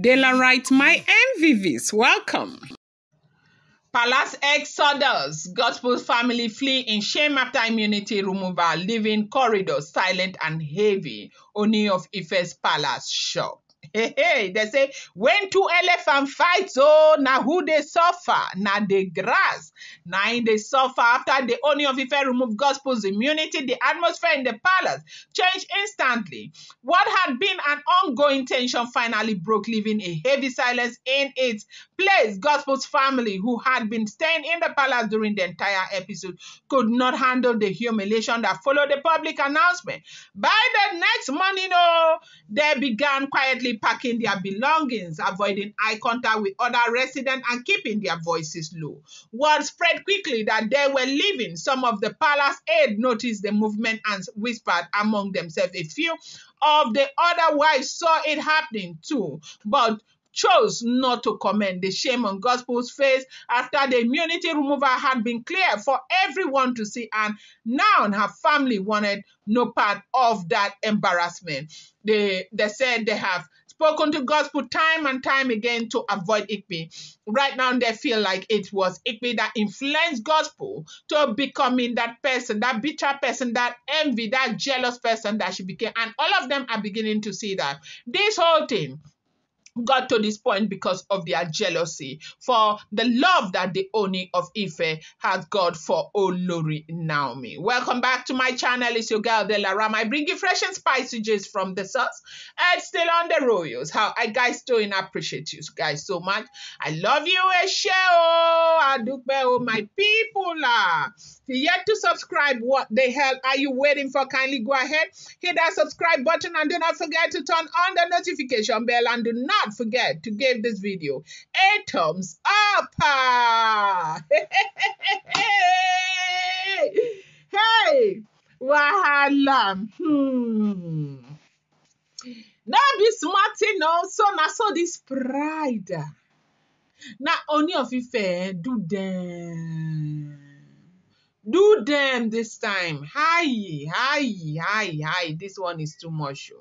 Dela writes, my MVVs, welcome. Palace exodus. Gospel family flee in shame after immunity removal, leaving corridors silent and heavy. Ooni of Ifes Palace shock. Hey, they say, when two elephant fight, oh, now who they suffer? Now the grass. Now they suffer after the Ooni of Ife removed gospel's immunity. The atmosphere in the palace changed instantly. What had been an ongoing tension finally broke, leaving a heavy silence in its place. Gospel's family, who had been staying in the palace during the entire episode, could not handle the humiliation that followed the public announcement. By the next morning, they began quietly packing their belongings, avoiding eye contact with other residents and keeping their voices low. Word spread quickly that they were leaving. Some of the palace aides noticed the movement and whispered among themselves. A few of the other wives saw it happening too, but chose not to comment. The shame on Gospel's face after the immunity removal had been clear for everyone to see, and now her family wanted no part of that embarrassment. They said they have spoken to Gospel time and time again to avoid Ikpe. Right now, they feel like it was Ikpe that influenced Gospel to becoming that person, that bitter person, that envy, that jealous person that she became. And all of them are beginning to see that. This whole thing got to this point because of their jealousy for the love that the Ooni of Ife has got for Olori Naomi. Welcome back to my channel. It's your girl Dela Ram. I bring you fresh and spicy gist from the source and still on the royals. How I guys doing? I appreciate you guys so much. I love you, Adupe, my people. If you're yet to subscribe, what the hell are you waiting for? Kindly go ahead, hit that subscribe button, and do not forget to turn on the notification bell, and do not forget to give this video a thumbs up. Hey, wahala. Now be smart, so this pride. Now Ooni of Ife do them this time. Hi. This one is too much.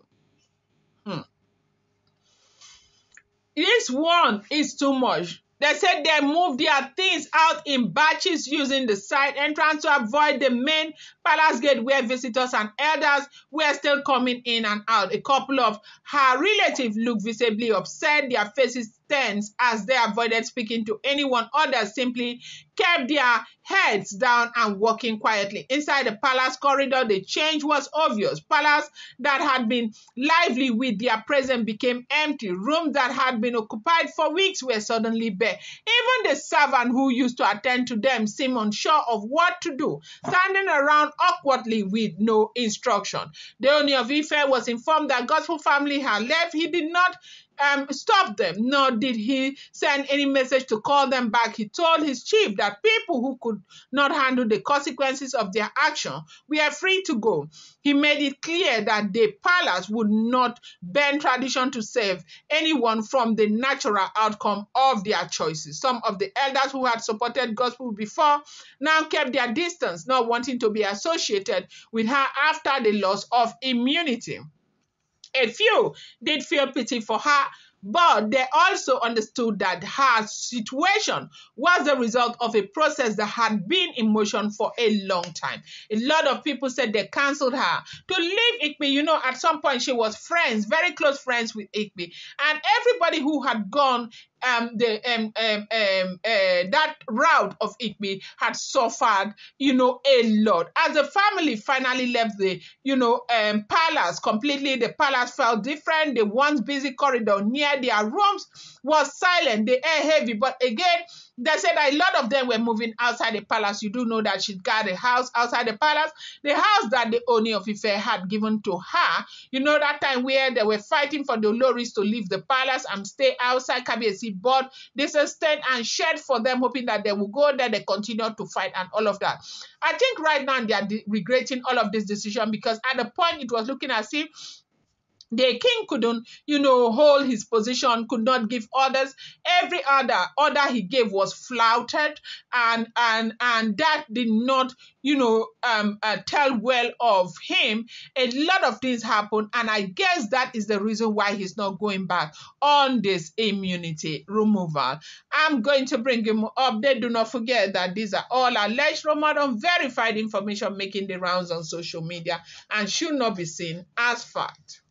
This one is too much. They said they moved their things out in batches using the side entrance to avoid the main palace gate where visitors and elders were still coming in and out. A couple of her relatives looked visibly upset, their faces tense as they avoided speaking to anyone. Others simply kept their heads down and walking quietly. Inside the palace corridor, the change was obvious. Palace that had been lively with their presence became empty. Rooms that had been occupied for weeks were suddenly bare. Even the servant who used to attend to them seemed unsure of what to do, standing around awkwardly with no instruction. The Ooni of Ife was informed that Gospel family had left. He did not stop them, nor did he send any message to call them back. He told his chief that people who could not handle the consequences of their action were free to go. He made it clear that the palace would not bend tradition to save anyone from the natural outcome of their choices. Some of the elders who had supported Gospel before now kept their distance, not wanting to be associated with her after the loss of immunity. A few did feel pity for her, but they also understood that her situation was the result of a process that had been in motion for a long time. A lot of people said they cancelled her to leave Ikpe. At some point she was friends, very close friends with Ikpe, and everybody who had gone that route of Ikpe had suffered, a lot. As the family finally left the, palace completely, the palace felt different. The once busy corridor near their rooms was silent, the air heavy. But again, they said a lot of them were moving outside the palace. You do know that she got a house outside the palace, the house that the Ooni of Ife had given to her. That time where they were fighting for the Oloris to leave the palace and stay outside. Kabiyesi bought this estate and shared for them, hoping that they will go there. They continue to fight and all of that. I think right now they are regretting all of this decision, because at the point it was looking as if The king couldn't, hold his position, could not give orders. Every other order he gave was flouted, and that did not, tell well of him. A lot of things happened, and I guess that is the reason why he's not going back on this immunity removal. I'm going to bring you more update. Do not forget that these are all alleged, rumored, unverified information making the rounds on social media and should not be seen as fact.